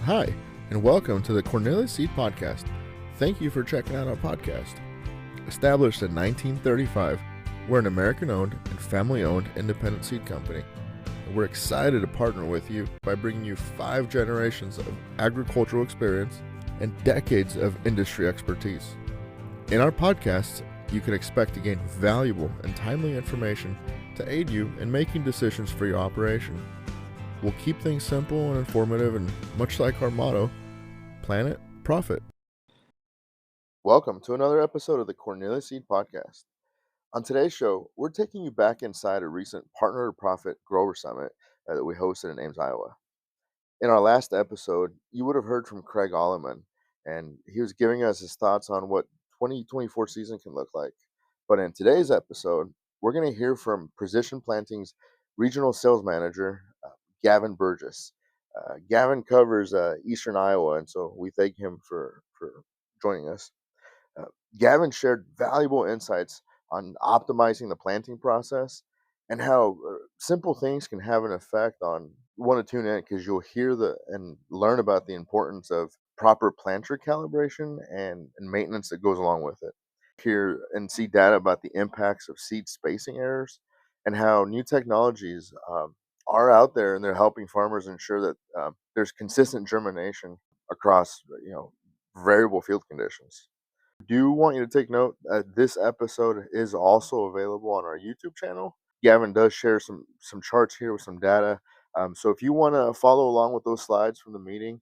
Hi, and welcome to the Cornelius Seed Podcast. Thank you for checking out our podcast. Established in 1935, we're an American-owned and family-owned independent seed company. And we're excited to partner with you by bringing you 5 generations of agricultural experience and decades of industry expertise. In our podcasts, you can expect to gain valuable and timely information to aid you in making decisions for your operation. We'll keep things simple and informative, and much like our motto, Planet Profit. Welcome to another episode of the Cornelius Seed Podcast. On today's show, we're taking you back inside a recent Partner to Profit Grower Summit that we hosted in Ames, Iowa. In our last episode, you would have heard from Craig Alleman, and he was giving us his thoughts on what 2024 season can look like. But in today's episode, we're going to hear from Precision Planting's Regional Sales Manager, Gavin Burgess. Gavin covers Eastern Iowa, and so we thank him for joining us. Gavin shared valuable insights on optimizing the planting process and how simple things can have an effect on. You want to tune in because you'll hear and learn about the importance of proper planter calibration and maintenance that goes along with it. Hear and see data about the impacts of seed spacing errors and how new technologies are out there, and they're helping farmers ensure that there's consistent germination across variable field conditions. I do want you to take note that this episode is also available on our YouTube channel. Gavin does share some charts here with some data. So if you want to follow along with those slides from the meeting,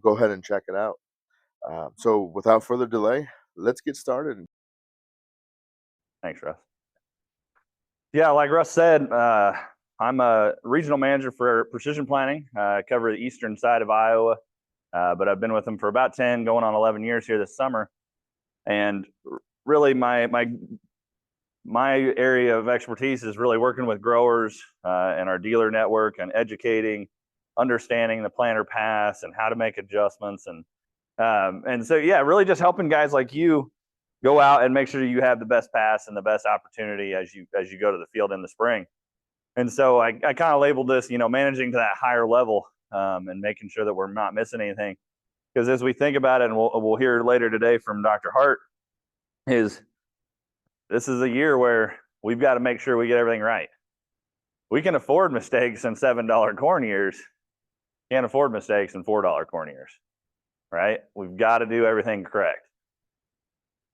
go ahead and check it out. So without further delay, let's get started. Thanks, Russ. Yeah, like Russ said, I'm a regional manager for Precision Planting. I cover the eastern side of Iowa, but I've been with them for about 10, going on 11 years here this summer. And really, my area of expertise is really working with growers and our dealer network and educating, understanding the planter paths and how to make adjustments, and so yeah, really just helping guys like you go out and make sure you have the best pass and the best opportunity as you go to the field in the spring. And so I kind of labeled this, managing to that higher level and making sure that we're not missing anything. Because as we think about it, and we'll hear later today from Dr. Hart, this is a year where we've got to make sure we get everything right. We can afford mistakes in $7 corn years. Can't afford mistakes in $4 corn years, right? We've got to do everything correct.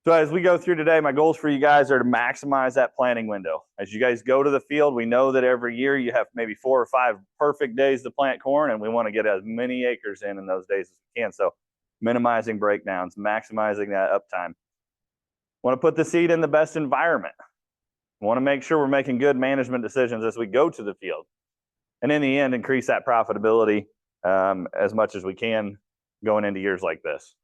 So as we go through today, my goals for you guys are to maximize that planting window. As you guys go to the field, we know that every year you have maybe 4 or 5 perfect days to plant corn, and we want to get as many acres in those days as we can. So minimizing breakdowns, maximizing that uptime. Want to put the seed in the best environment. Want to make sure we're making good management decisions as we go to the field. And in the end, increase that profitability as much as we can going into years like this.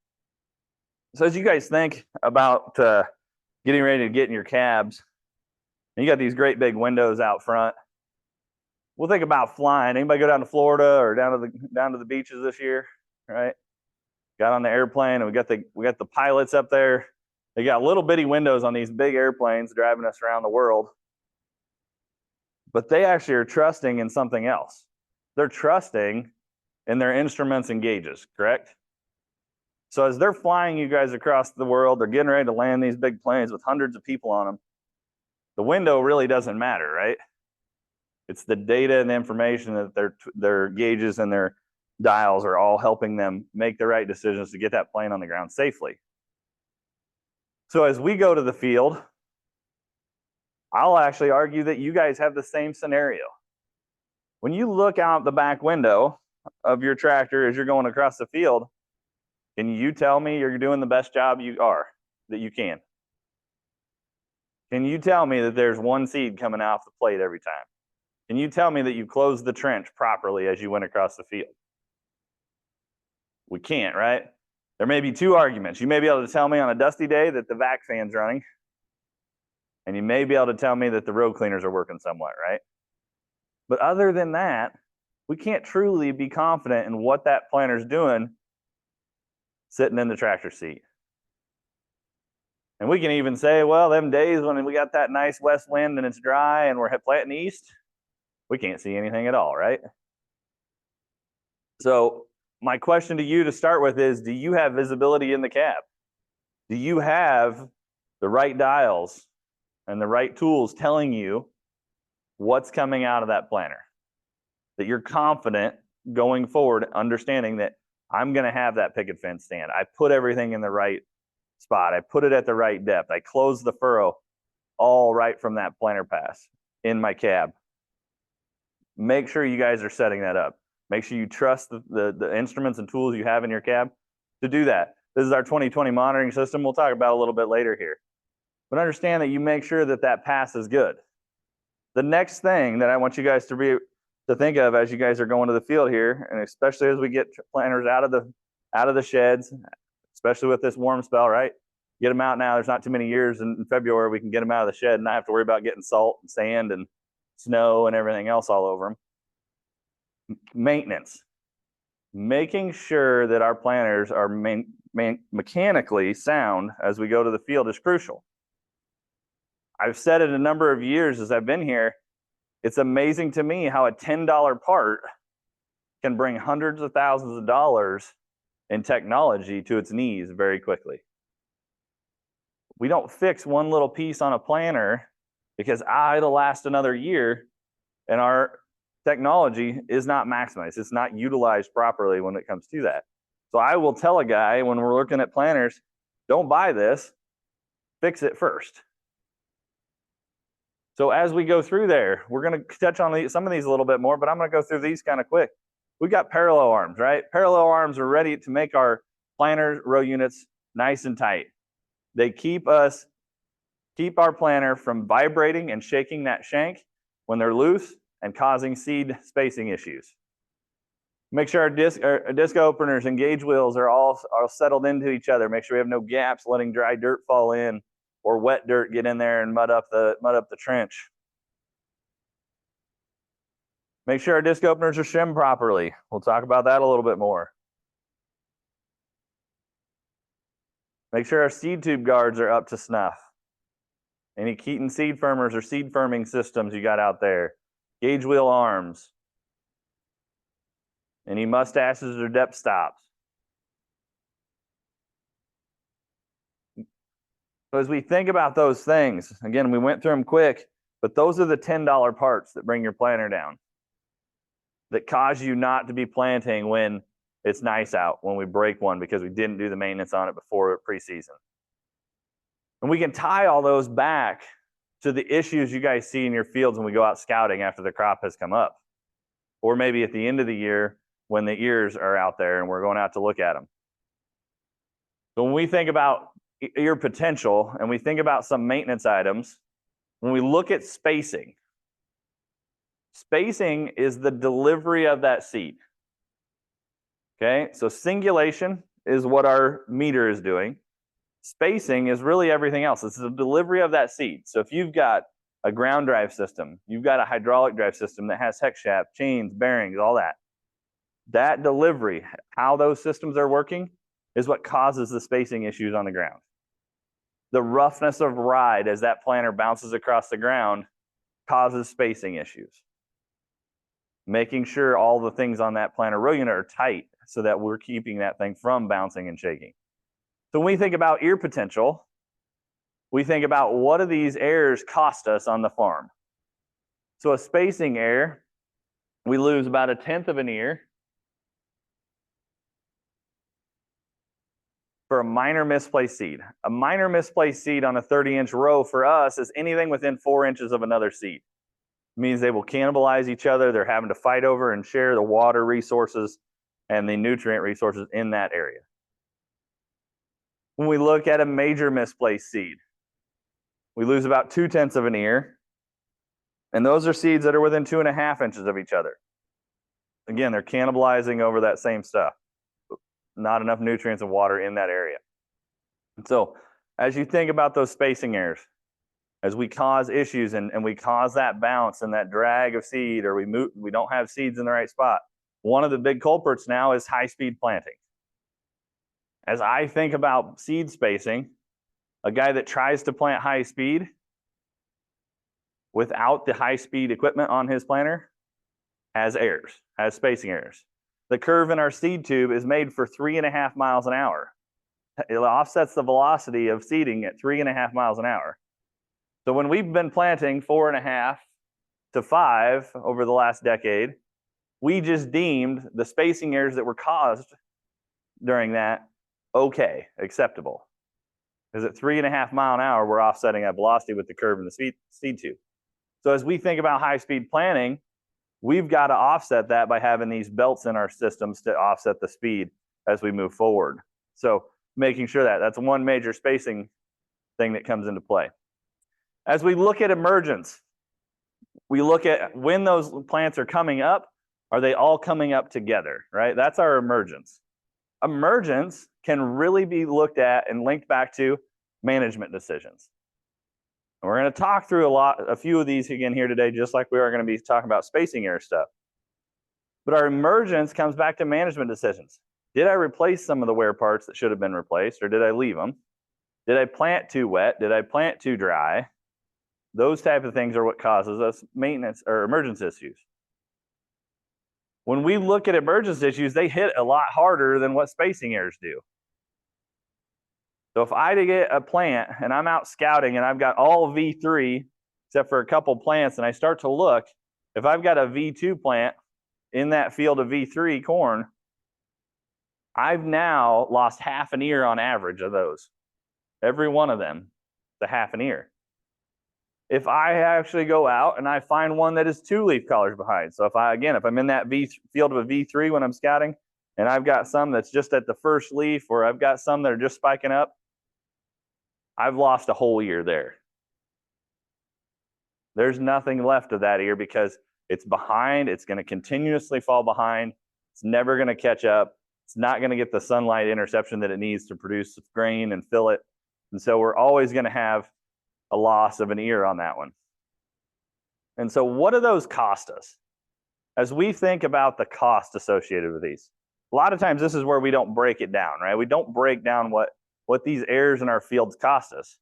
So as you guys think about getting ready to get in your cabs, and you got these great big windows out front, we'll think about flying. Anybody go down to Florida or down to the beaches this year, right? Got on the airplane, and we got the pilots up there. They got little bitty windows on these big airplanes driving us around the world. But they actually are trusting in something else. They're trusting in their instruments and gauges, correct? So as they're flying you guys across the world, they're getting ready to land these big planes with hundreds of people on them. The window really doesn't matter, right? It's the data and the information that their gauges and their dials are all helping them make the right decisions to get that plane on the ground safely. So as we go to the field, I'll actually argue that you guys have the same scenario. When you look out the back window of your tractor as you're going across the field, can you tell me you're doing the best job that you can? Can you tell me that there's one seed coming off the plate every time? Can you tell me that you closed the trench properly as you went across the field? We can't, right? There may be 2 arguments. You may be able to tell me on a dusty day that the vac fan's running, and you may be able to tell me that the road cleaners are working somewhat, right? But other than that, we can't truly be confident in what that planter's doing sitting in the tractor seat. And we can even say, well, them days when we got that nice west wind and it's dry and we're planting east, we can't see anything at all, right? So my question to you to start with is, do you have visibility in the cab? Do you have the right dials and the right tools telling you what's coming out of that planter? That you're confident going forward, understanding that I'm going to have that picket fence stand. I put everything in the right spot. I put it at the right depth. I close the furrow all right from that planter pass in my cab. Make sure you guys are setting that up. Make sure you trust the instruments and tools you have in your cab to do that. This is our 2020 monitoring system. We'll talk about it a little bit later here. But understand that you make sure that that pass is good. The next thing that I want you guys to think of as you guys are going to the field here, and especially as we get planters out of the sheds, especially with this warm spell, right? Get them out now. There's not too many years in February we can get them out of the shed and not have to worry about getting salt and sand and snow and everything else all over them. Maintenance. Making sure that our planters are mechanically sound as we go to the field is crucial. I've said it a number of years as I've been here. It's amazing to me how a $10 part can bring hundreds of thousands of dollars in technology to its knees very quickly. We don't fix one little piece on a planter because it'll last another year, and our technology is not maximized. It's not utilized properly when it comes to that. So I will tell a guy when we're looking at planters, don't buy this, fix it first. So as we go through there, we're going to touch on some of these a little bit more, but I'm going to go through these kind of quick. We've got parallel arms, right? Parallel arms are ready to make our planter row units nice and tight. They keep our planter from vibrating and shaking that shank when they're loose and causing seed spacing issues. Make sure our disc openers and gauge wheels are all settled into each other. Make sure we have no gaps letting dry dirt fall in or wet dirt get in there and mud up the trench. Make sure our disc openers are shimmed properly. We'll talk about that a little bit more. Make sure our seed tube guards are up to snuff. Any Keaton seed firmers or seed firming systems you got out there. Gauge wheel arms. Any mustaches or depth stops. So as we think about those things, again, we went through them quick, but those are the $10 parts that bring your planter down, that cause you not to be planting when it's nice out, when we break one because we didn't do the maintenance on it before preseason. And we can tie all those back to the issues you guys see in your fields when we go out scouting after the crop has come up, or maybe at the end of the year when the ears are out there and we're going out to look at them. So when we think about ear potential and we think about some maintenance items, when we look at spacing, spacing is the delivery of that seed. Okay, so singulation is what our meter is doing. Spacing is really everything else. It's the delivery of that seed. So if you've got a ground drive system, you've got a hydraulic drive system that has hex shaft, chains, bearings, all that. That delivery, how those systems are working, is what causes the spacing issues on the ground. The roughness of ride as that planter bounces across the ground causes spacing issues. Making sure all the things on that planter row unit are tight so that we're keeping that thing from bouncing and shaking. So when we think about ear potential, we think about what do these errors cost us on the farm. So a spacing error, we lose about 1/10 of an ear for a minor misplaced seed. A minor misplaced seed on a 30-inch row for us is anything within 4 inches of another seed. It means they will cannibalize each other. They're having to fight over and share the water resources and the nutrient resources in that area. When we look at a major misplaced seed, we lose about 2/10 of an ear. And those are seeds that are within 2.5 inches of each other. Again, they're cannibalizing over that same stuff. Not enough nutrients and water in that area. And so as you think about those spacing errors, as we cause issues and we cause that bounce and that drag of seed, or we don't have seeds in the right spot, one of the big culprits now is high-speed planting. As I think about seed spacing, a guy that tries to plant high speed without the high speed equipment on his planter has errors, has spacing errors. the curve in our seed tube is made for 3.5 miles an hour. It offsets the velocity of seeding at 3.5 miles an hour. So when we've been planting 4.5 to 5 over the last decade, we just deemed the spacing errors that were caused during that okay, acceptable. Because at 3.5 mile an hour, we're offsetting that velocity with the curve in the seed tube. So as we think about high-speed planting, we've got to offset that by having these belts in our systems to offset the speed as we move forward. So making sure that's one major spacing thing that comes into play. As we look at emergence, we look at when those plants are coming up, are they all coming up together, right? That's our emergence. Emergence can really be looked at and linked back to management decisions. And we're going to talk through a few of these again here today, just like we are going to be talking about spacing error stuff. But our emergence comes back to management decisions. Did I replace some of the wear parts that should have been replaced, or did I leave them? Did I plant too wet? Did I plant too dry? Those type of things are what causes us maintenance or emergence issues. When we look at emergence issues, they hit a lot harder than what spacing errors do. So if I get a plant and I'm out scouting and I've got all V3 except for a couple plants, and I start to look, if I've got a V2 plant in that field of V3 corn, I've now lost half an ear on average of those. Every one of them, the half an ear. If I actually go out and I find one that is 2 leaf collars behind, so if I'm in that field of a V3 when I'm scouting, and I've got some that's just at the first leaf, or I've got some that are just spiking up, I've lost a whole ear there. There's nothing left of that ear because it's behind. It's going to continuously fall behind. It's never going to catch up. It's not going to get the sunlight interception that it needs to produce grain and fill it. And so we're always going to have a loss of an ear on that one. And so what do those cost us? As we think about the cost associated with these, a lot of times this is where we don't break it down, right? We don't break down what these errors in our fields cost us.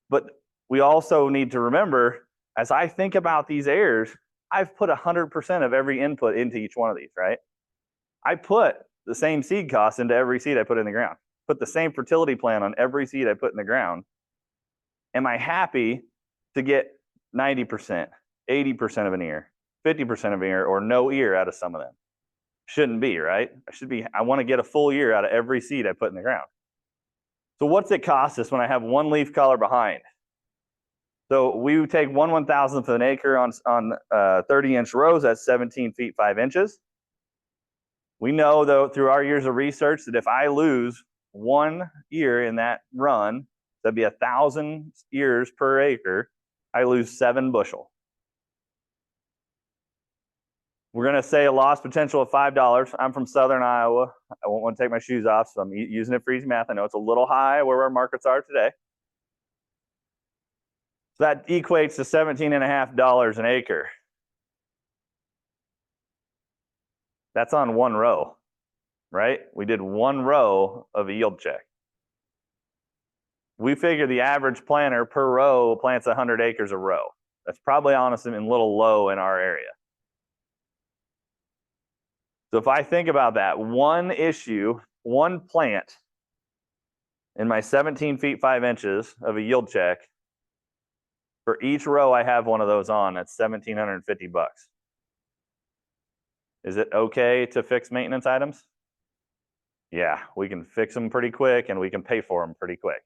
But we also need to remember, as I think about these errors, I've put 100% of every input into each one of these, right? I put the same seed cost into every seed I put in the ground. Put the same fertility plan on every seed I put in the ground. Am I happy to get 90%, 80% of an ear, 50% of an ear, or no ear out of some of them? Shouldn't be, right? I want to get a full ear out of every seed I put in the ground. So what's it cost us when I have 1 leaf collar behind? So we would take 1/1000th of an acre on 30-inch rows. That's 17 feet 5 inches. We know, though, through our years of research, that if I lose 1 ear in that run, that'd be 1,000 ears per acre. I lose 7 bushel. We're going to say a loss potential of $5. I'm from Southern Iowa. I won't want to take my shoes off, so I'm using it for easy math. I know it's a little high where our markets are today. So that equates to $17.50 an acre. That's on 1 row, right? We did 1 row of a yield check. We figure the average planter per row plants 100 acres a row. That's probably honestly a little low in our area. So if I think about that, one issue, 1 plant in my 17 feet 5 inches of a yield check, for each row I have one of those on, that's $1,750. Is it okay to fix maintenance items? Yeah, we can fix them pretty quick and we can pay for them pretty quick.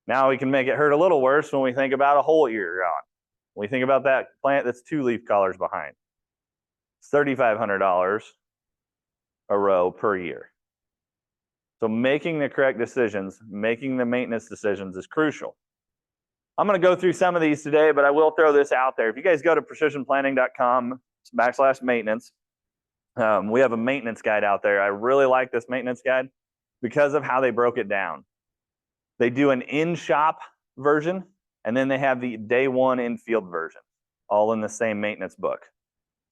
Now we can make it hurt a little worse when we think about a whole ear gone. When we think about that plant that's 2 leaf collars behind. It's $3,500 a row per year. So making the correct decisions, making the maintenance decisions is crucial. I'm going to go through some of these today, but I will throw this out there. If you guys go to precisionplanting.com/maintenance, we have a maintenance guide out there. I really like this maintenance guide because of how they broke it down. They do an in-shop version, and then they have the day 1 in-field version, all in the same maintenance book.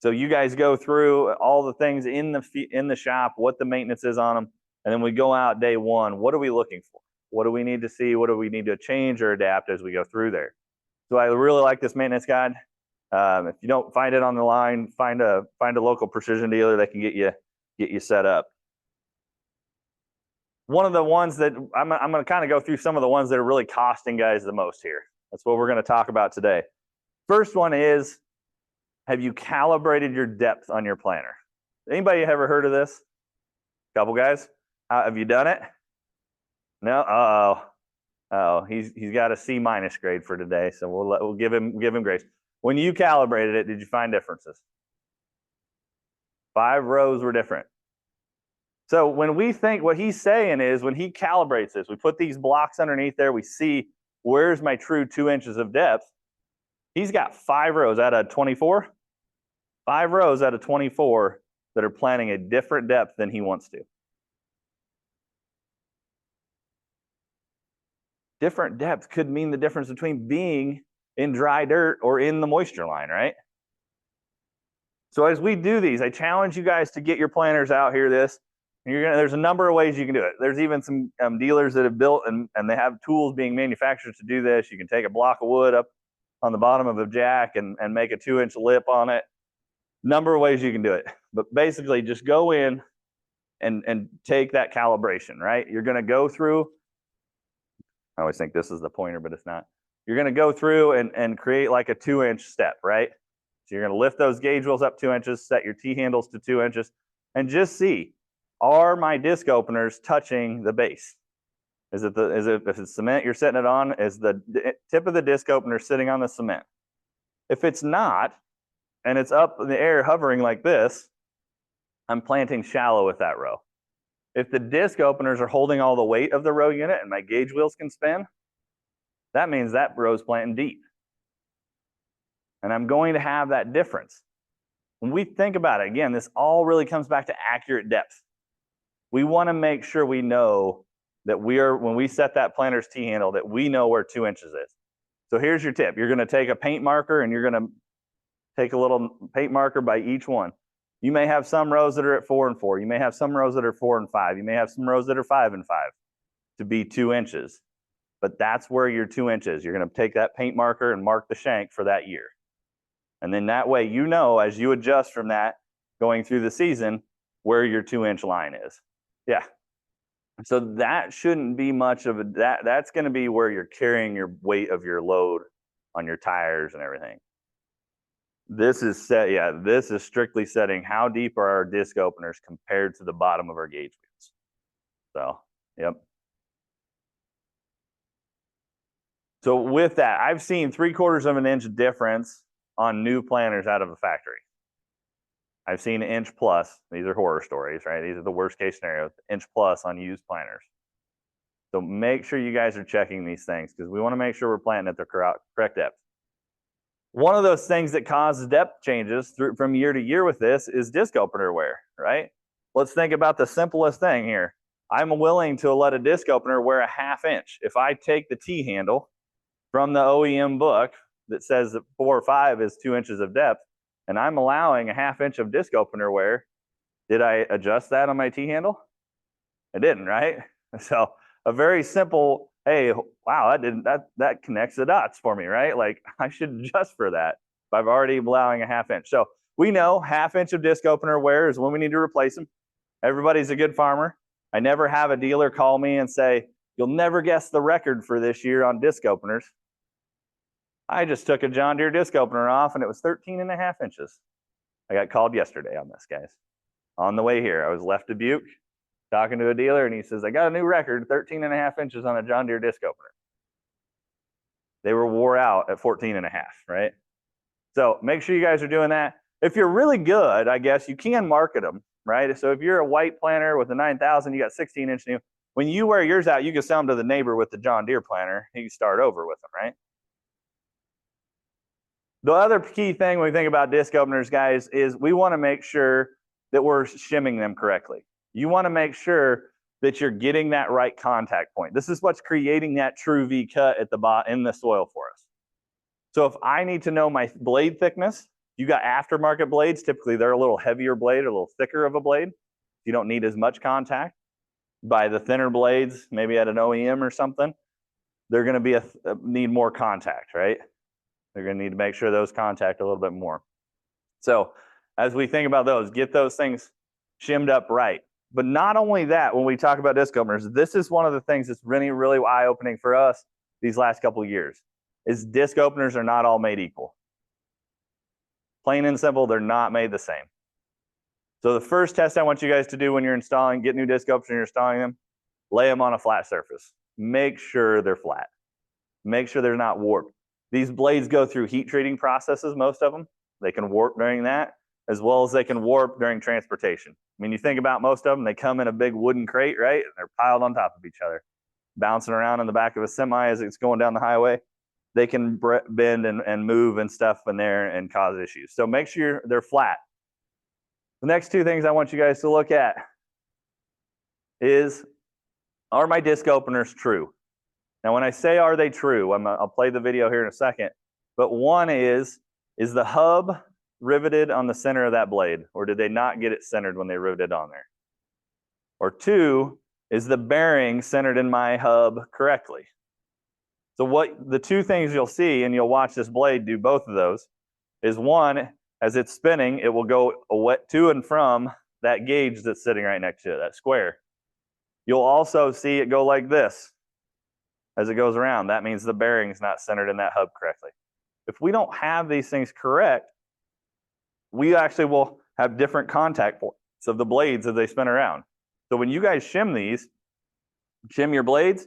So you guys go through all the things in the shop, what the maintenance is on them, and then we go out day 1. What are we looking for? What do we need to see? What do we need to change or adapt as we go through there? So I really like this maintenance guide. If you don't find it on the line, find a local precision dealer that can get you get you set up. One of the ones that I'm going to kind of go through some of the ones that are really costing guys the most here. That's what we're going to talk about today. First one is, have you calibrated your depth on your planter? Anybody ever heard of this? Couple guys? Have you done it? No? Uh-oh, he's got a C- grade for today, so we'll give him grace. When you calibrated it, did you find differences? 5 rows were different. So when we think, what he's saying is, when he calibrates this, we put these blocks underneath there, we see where's my true 2 inches of depth. He's got 5 rows out of 24. 5 rows out of 24 that are planting a different depth than he wants to. Different depth could mean the difference between being in dry dirt or in the moisture line, right? So as we do these, I challenge you guys to get your planters out here there's a number of ways you can do it. There's even some dealers that have built and they have tools being manufactured to do this. You can take a block of wood up on the bottom of a jack and make a 2-inch lip on it. Number of ways you can do it. But basically just go in and take that calibration, right? You're going to go through, I always think this is the pointer, but it's not. You're going to go through and create like a 2-inch step, right? So you're going to lift those gauge wheels up 2 inches, set your T-handles to 2 inches, and just see, are my disc openers touching the base? If it's cement you're setting it on, is the tip of the disc opener sitting on the cement? If it's not, and it's up in the air hovering like this, I'm planting shallow with that row. If the disc openers are holding all the weight of the row unit and my gauge wheels can spin, that means that row's planting deep. And I'm going to have that difference. When we think about it, again, this all really comes back to accurate depth. We want to make sure we know that when we set that planter's T-handle, that we know where 2 inches is. So here's your tip. You're going to take a paint marker and you're going to take a little paint marker by each one. You may have some rows that are at 4 and 4. You may have some rows that are 4 and 5. You may have some rows that are 5 and 5 to be 2 inches. But that's where your 2 inches. You're going to take that paint marker and mark the shank for that year. And then that way, you know, as you adjust from that going through the season, where your 2-inch line is. Yeah. So that shouldn't be much of that's going to be where you're carrying your weight of your load on your tires and everything. This is strictly setting how deep are our disc openers compared to the bottom of our gauge wheels. So, yep. So with that, I've seen 3/4 of an inch difference on new planters out of a factory. I've seen 1 inch plus. These are horror stories, right? These are the worst case scenarios. 1 inch plus on used planters. So make sure you guys are checking these things because we want to make sure we're planting at the correct depth. One of those things that causes depth changes from year to year with this is disc opener wear, right? Let's think about the simplest thing here. I'm willing to let a disc opener wear a 1/2 inch. If I take the T-handle from the OEM book that says that 4 or 5 is 2 inches of depth, and I'm allowing a 1/2 inch of disc opener wear, did I adjust that on my T-handle? I didn't, right? So a very simple, hey, wow, that connects the dots for me, right? Like I should adjust for that if I'm already allowing a 1/2 inch. So we know 1/2 inch of disc opener wear is when we need to replace them. Everybody's a good farmer. I never have a dealer call me and say, you'll never guess the record for this year on disc openers. I just took a John Deere disc opener off and it was 13.5 inches. I got called yesterday on this, guys. On the way here, I was left Dubuque talking to a dealer and he says, I got a new record, 13.5 inches on a John Deere disc opener. They were wore out at 14.5, right? So make sure you guys are doing that. If you're really good, I guess you can market them, right? So if you're a white planter with a 9,000, you got 16-inch new. When you wear yours out, you can sell them to the neighbor with the John Deere planter. You can start over with them, right? The other key thing when we think about disc openers, guys, is we want to make sure that we're shimming them correctly. You want to make sure that you're getting that right contact point. This is what's creating that true V cut at the bottom in the soil for us. So if I need to know my blade thickness, you got aftermarket blades. Typically, they're a little heavier blade, a little thicker of a blade. You don't need as much contact. By the thinner blades, maybe at an OEM or something, they're going to be need more contact, right? They're going to need to make sure those contact a little bit more. So as we think about those, get those things shimmed up right. But not only that, when we talk about disc openers, this is one of the things that's really, really eye-opening for us these last couple of years, is disc openers are not all made equal. Plain and simple, they're not made the same. So the first test I want you guys to do when you're installing, get new disc openers and you're installing them, lay them on a flat surface. Make sure they're flat. Make sure they're not warped. These blades go through heat treating processes, most of them. They can warp during that, as well as they can warp during transportation. I mean, you think about most of them, they come in a big wooden crate, right? And they're piled on top of each other, bouncing around in the back of a semi as it's going down the highway. They can bend and move and stuff in there and cause issues. So make sure they're flat. The next two things I want you guys to look at is, are my disc openers true? Now, when I say are they true, I'll play the video here in a second, but one is the hub riveted on the center of that blade, or did they not get it centered when they riveted on there? Or two, is the bearing centered in my hub correctly? So what the two things you'll see, and you'll watch this blade do both of those, is one, as it's spinning, it will go to and from that gauge that's sitting right next to it, that square. You'll also see it go like this as it goes around. That means the bearing's not centered in that hub correctly. If we don't have these things correct, we actually will have different contact points of the blades as they spin around. So when you guys shim these, shim your blades,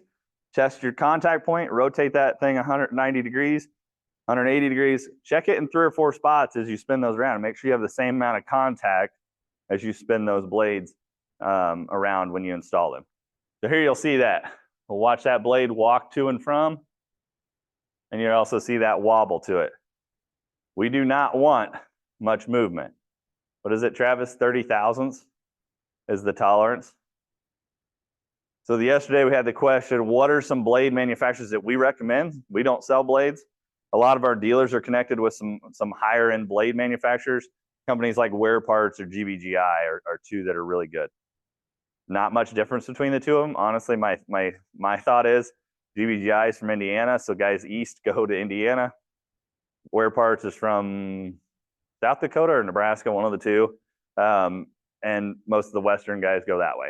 test your contact point, rotate that thing 190 degrees, 180 degrees, check it in 3 or 4 spots as you spin those around. Make sure you have the same amount of contact as you spin those blades around when you install them. So here you'll see that. We'll watch that blade walk to and from, and you'll also see that wobble to it. We do not want much movement. What is it, Travis? 30 thousandths is the tolerance. So yesterday we had the question, what are some blade manufacturers that we recommend? We don't sell blades. A lot of our dealers are connected with some higher end blade manufacturers. Companies like Wear Parts or GBGI are two that are really good. Not much difference between the two of them. Honestly, my thought is GBGI is from Indiana, so guys east go to Indiana. Wear Parts is from South Dakota or Nebraska, one of the two. And most of the Western guys go that way.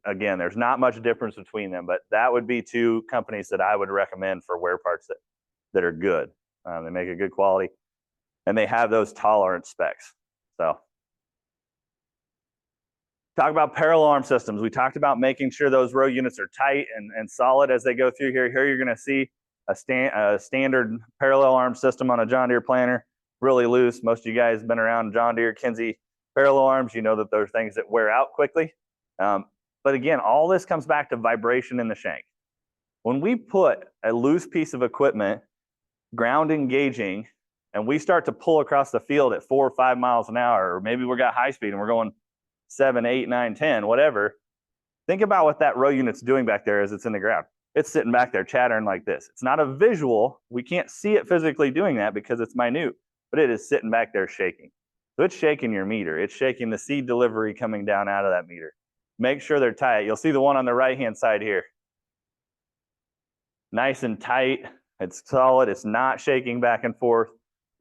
Again, there's not much difference between them, but that would be two companies that I would recommend for wear parts that are good. They make a good quality, and they have those tolerance specs. So, talk about parallel arm systems. We talked about making sure those row units are tight and solid as they go through here. Here you're going to see a standard parallel arm system on a John Deere planter, really loose. Most of you guys have been around John Deere, Kinsey parallel arms. You know that there are things that wear out quickly. But again, all this comes back to vibration in the shank. When we put a loose piece of equipment ground engaging and we start to pull across the field at 4 or 5 miles an hour, or maybe we got high speed and we're going 7, 8, 9, 10, whatever, think about what that row unit's doing back there as it's in the ground. It's sitting back there chattering like this. It's not a visual. We can't see it physically doing that because it's minute, but it is sitting back there shaking. So it's shaking your meter. It's shaking the seed delivery coming down out of that meter. Make sure they're tight. You'll see the one on the right-hand side here. Nice and tight. It's solid. It's not shaking back and forth.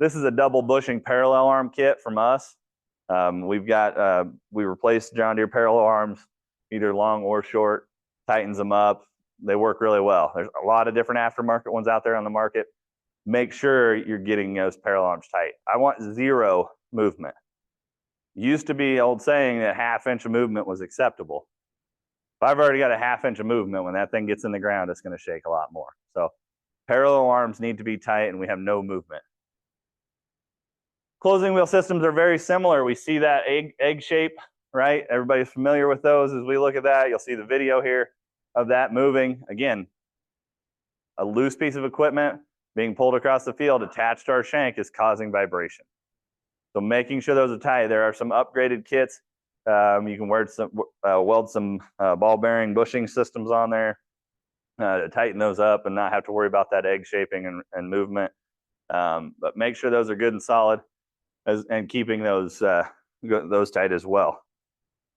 This is a double bushing parallel arm kit from us. We replaced John Deere parallel arms, either long or short, tightens them up. They work really well. There's a lot of different aftermarket ones out there on the market. Make sure you're getting those parallel arms tight. I want 0 movement. Used to be old saying that 1/2 inch of movement was acceptable. If I've already got a 1/2 inch of movement, when that thing gets in the ground, it's going to shake a lot more. So parallel arms need to be tight and we have no movement. Closing wheel systems are very similar. We see that egg shape, right? Everybody's familiar with those. As we look at that, you'll see the video here of that moving. Again, a loose piece of equipment being pulled across the field attached to our shank is causing vibration. So making sure those are tight. There are some upgraded kits. You can weld some ball bearing bushing systems on there to tighten those up and not have to worry about that egg shaping and movement. But make sure those are good and solid and keeping those tight as well.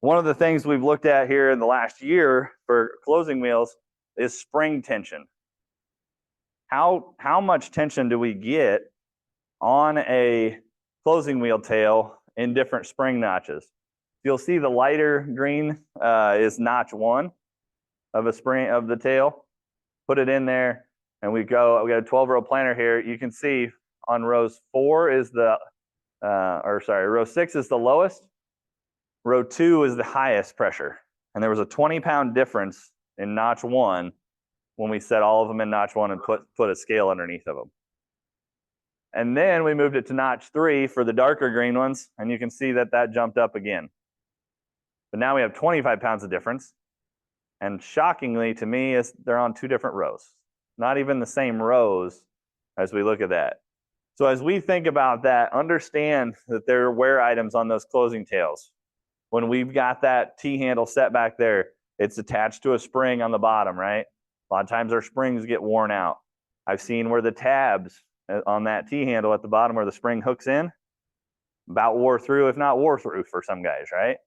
One of the things we've looked at here in the last year for closing wheels is spring tension. How much tension do we get on a closing wheel tail in different spring notches? You'll see the lighter green is notch 1 of a spring of the tail. Put it in there, and we got a 12-row planter here. You can see on rows 4 is row 6 is the lowest. Row 2 is the highest pressure. And there was a 20-pound difference in notch 1 when we set all of them in notch 1 and put a scale underneath of them. And then we moved it to notch 3 for the darker green ones, and you can see that jumped up again. But now we have 25 pounds of difference. And shockingly to me, they're on 2 different rows. Not even the same rows as we look at that. So as we think about that, understand that there are wear items on those closing tails. When we've got that T-handle set back there, it's attached to a spring on the bottom, right? A lot of times our springs get worn out. I've seen where the tabs on that T-handle at the bottom where the spring hooks in, about wore through, if not wore through for some guys, right?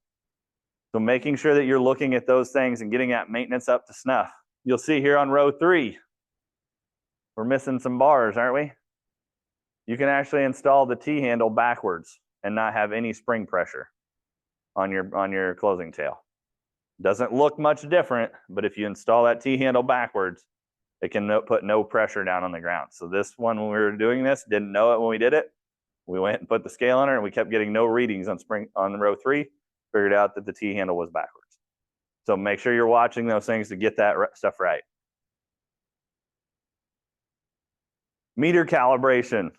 So making sure that you're looking at those things and getting that maintenance up to snuff. You'll see here on row 3, we're missing some bars, aren't we? You can actually install the T-handle backwards and not have any spring pressure on your closing tail. Doesn't look much different, but if you install that T-handle backwards, it can put no pressure down on the ground. So this one, when we were doing this, didn't know it when we did it. We went and put the scale on it, and we kept getting no readings on row 3. Figured out that the T-handle was backwards. So make sure you're watching those things to get that stuff right. Meter calibration.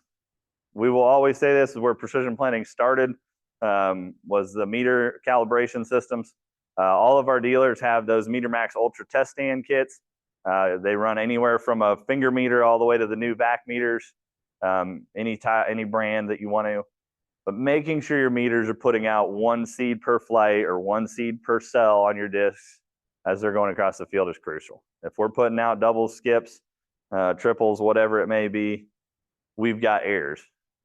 We will always say this is where precision planting started, was the meter calibration systems. All of our dealers have those Meter Max Ultra test stand kits. They run anywhere from a finger meter all the way to the new vac meters, any brand that you want to. But making sure your meters are putting out 1 seed per flight or 1 seed per cell on your discs as they're going across the field is crucial. If we're putting out doubles, skips, triples, whatever it may be, we've got errors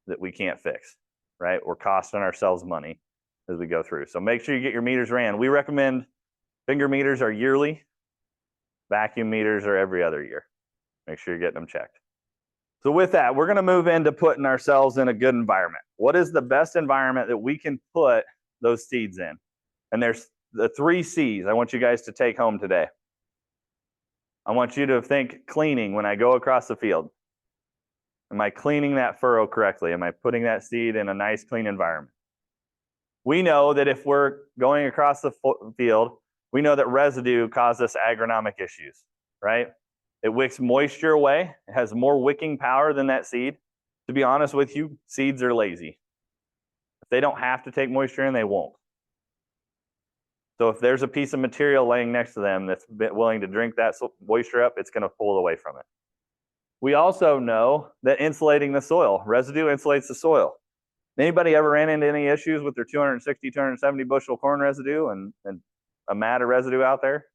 that we can't fix, right? We're costing ourselves money as we go through. So make sure you get your meters ran. We recommend finger meters are yearly, vacuum meters are every other year. Make sure you're getting them checked. So with that, we're going to move into putting ourselves in a good environment. What is the best environment that we can put those seeds in? And there's the 3 C's I want you guys to take home today. I want you to think cleaning when I go across the field. Am I cleaning that furrow correctly? Am I putting that seed in a nice, clean environment? We know that if we're going across the field, we know that residue causes us agronomic issues, right? It wicks moisture away. It has more wicking power than that seed. To be honest with you, seeds are lazy. If they don't have to take moisture in, they won't. So if there's a piece of material laying next to them that's willing to drink that moisture up, it's going to pull away from it. We also know that insulating the soil, residue insulates the soil. Anybody ever ran into any issues with their 260, 270 bushel corn residue and a mat of residue out there?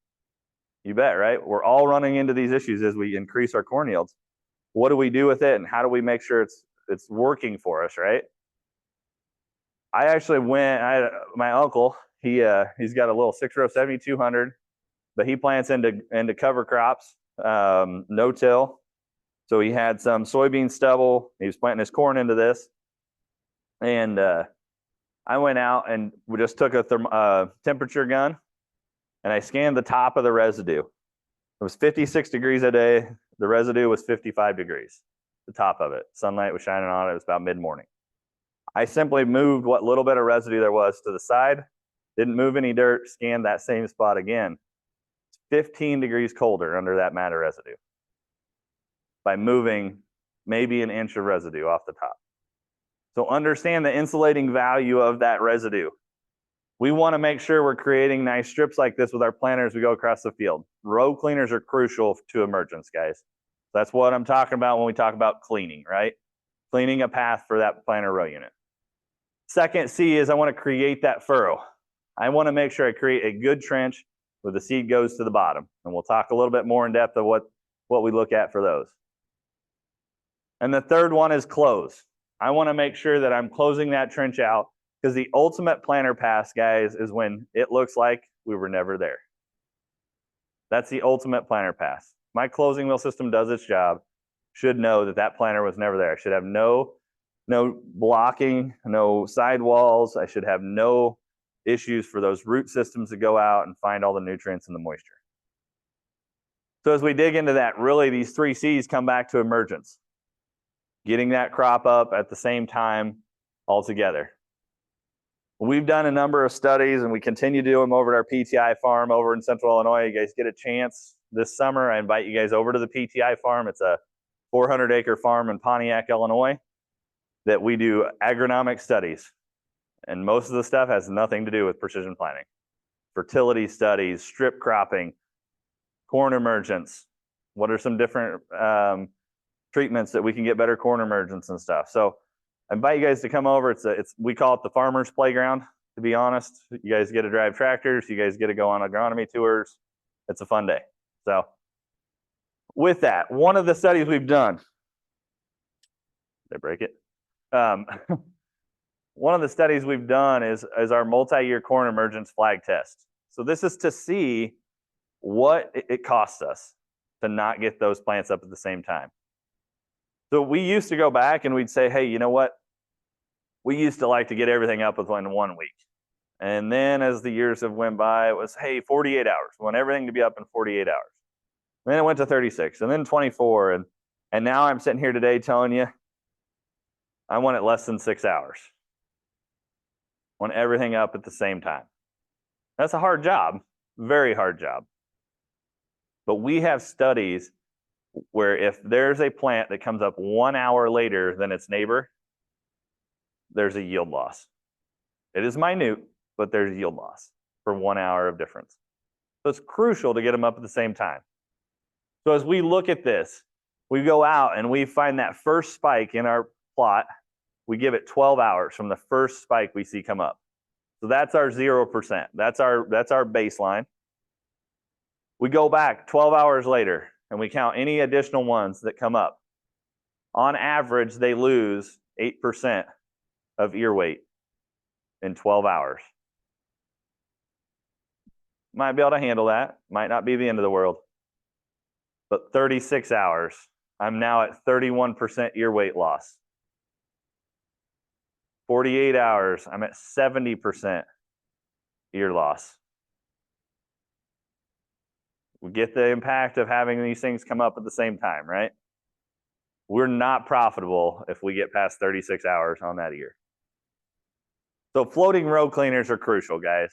You bet, right? We're all running into these issues as we increase our corn yields. What do we do with it, and how do we make sure it's working for us, right? I actually my uncle, he's got a little 6-row 7200, but he plants into cover crops, no-till. So he had some soybean stubble. He was planting his corn into this. And I went out and we just took a temperature gun, and I scanned the top of the residue. It was 56 degrees a day. The residue was 55 degrees, the top of it. Sunlight was shining on it. It was about mid-morning. I simply moved what little bit of residue there was to the side, didn't move any dirt, scanned that same spot again. It's 15 degrees colder under that mat of residue by moving maybe an inch of residue off the top. So understand the insulating value of that residue. We want to make sure we're creating nice strips like this with our planters as we go across the field. Row cleaners are crucial to emergence, guys. That's what I'm talking about when we talk about cleaning, right? Cleaning a path for that planter row unit. Second C is I want to create that furrow. I want to make sure I create a good trench where the seed goes to the bottom. And we'll talk a little bit more in depth of what we look at for those. And the third one is close. I want to make sure that I'm closing that trench out, because the ultimate planter pass, guys, is when it looks like we were never there. That's the ultimate planter pass. My closing wheel system does its job. Should know that that planter was never there. I should have no blocking, no sidewalls. I should have no issues for those root systems to go out and find all the nutrients and the moisture. So as we dig into that, really these 3 C's come back to emergence. Getting that crop up at the same time all together. We've done a number of studies, and we continue to do them over at our PTI farm over in Central Illinois. You guys get a chance this summer, I invite you guys over to the PTI farm. It's a 400-acre farm in Pontiac, Illinois, that we do agronomic studies. And most of the stuff has nothing to do with precision planting. Fertility studies, strip cropping, corn emergence. What are some different treatments that we can get better corn emergence and stuff? So I invite you guys to come over. We call it the farmer's playground, to be honest. You guys get to drive tractors. You guys get to go on agronomy tours. It's a fun day. So with that, one of the studies we've done, did I break it? One of the studies we've done is our multi-year corn emergence flag test. So this is to see what it costs us to not get those plants up at the same time. So we used to go back and we'd say, hey, you know what? We used to like to get everything up within 1 week. And then as the years have went by, it was, hey, 48 hours. We want everything to be up in 48 hours. And then it went to 36 and then 24. And now I'm sitting here today telling you, I want it less than 6 hours. I want everything up at the same time. That's a hard job, very hard job. But we have studies where if there's a plant that comes up 1 hour later than its neighbor, there's a yield loss. It is minute, but there's yield loss for 1 hour of difference. So it's crucial to get them up at the same time. So as we look at this, we go out and we find that first spike in our plot. We give it 12 hours from the first spike we see come up. So that's our 0%. That's our baseline. We go back 12 hours later and we count any additional ones that come up. On average, they lose 8% of ear weight in 12 hours. Might be able to handle that. Might not be the end of the world. But 36 hours, I'm now at 31% ear weight loss. 48 hours, I'm at 70% ear loss. We get the impact of having these things come up at the same time, right? We're not profitable if we get past 36 hours on that ear. So floating row cleaners are crucial, guys.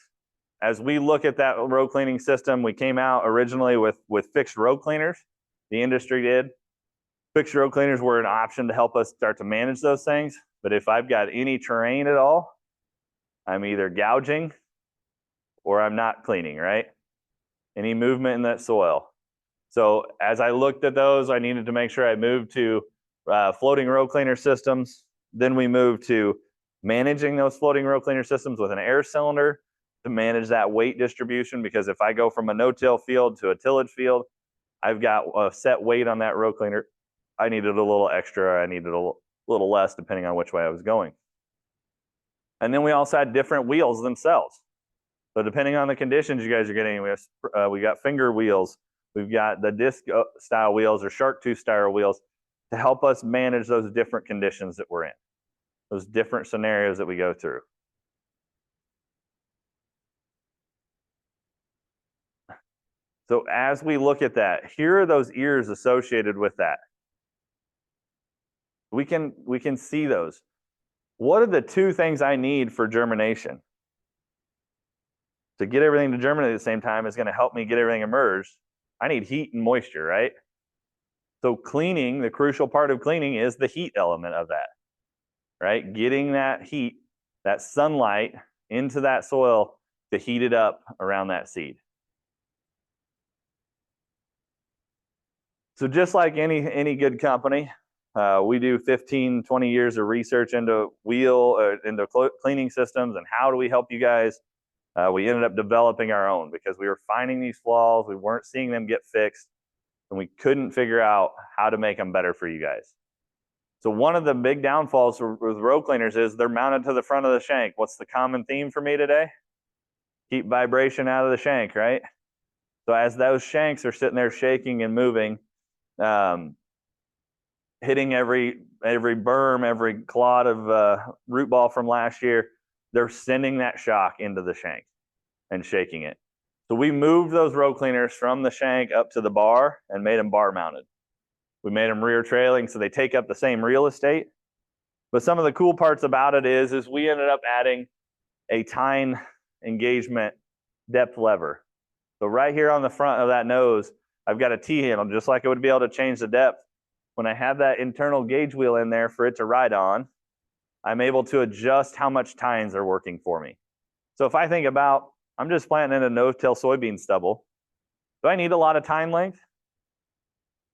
As we look at that row cleaning system, we came out originally with fixed row cleaners. The industry did. Fixed row cleaners were an option to help us start to manage those things. But if I've got any terrain at all, I'm either gouging or I'm not cleaning, right? Any movement in that soil. So as I looked at those, I needed to make sure I moved to floating row cleaner systems. Then we moved to managing those floating row cleaner systems with an air cylinder to manage that weight distribution, because if I go from a no-till field to a tillage field, I've got a set weight on that row cleaner. I needed a little extra, I needed a little less depending on which way I was going. And then we also had different wheels themselves. So depending on the conditions you guys are getting, we got finger wheels, we've got the disc style wheels or shark tooth style wheels to help us manage those different conditions that we're in, those different scenarios that we go through. So as we look at that, here are those ears associated with that. We can see those. What are the 2 things I need for germination? To get everything to germinate at the same time is going to help me get everything emerged. I need heat and moisture, right? So cleaning, the crucial part of cleaning is the heat element of that, right? Getting that heat, that sunlight into that soil to heat it up around that seed. So just like any good company, we do 15, 20 years of research into into cleaning systems and how do we help you guys. We ended up developing our own because we were finding these flaws. We weren't seeing them get fixed, and we couldn't figure out how to make them better for you guys. So one of the big downfalls with row cleaners is they're mounted to the front of the shank. What's the common theme for me today? Keep vibration out of the shank, right? So as those shanks are sitting there shaking and moving, hitting every berm, every clod of root ball from last year, they're sending that shock into the shank and shaking it. So we moved those row cleaners from the shank up to the bar and made them bar mounted. We made them rear trailing so they take up the same real estate. But some of the cool parts about it is we ended up adding a tine engagement depth lever. So right here on the front of that nose, I've got a T-handle, just like I would be able to change the depth. When I have that internal gauge wheel in there for it to ride on, I'm able to adjust how much tines are working for me. So if I think about, I'm just planting in a no-till soybean stubble, do I need a lot of tine length?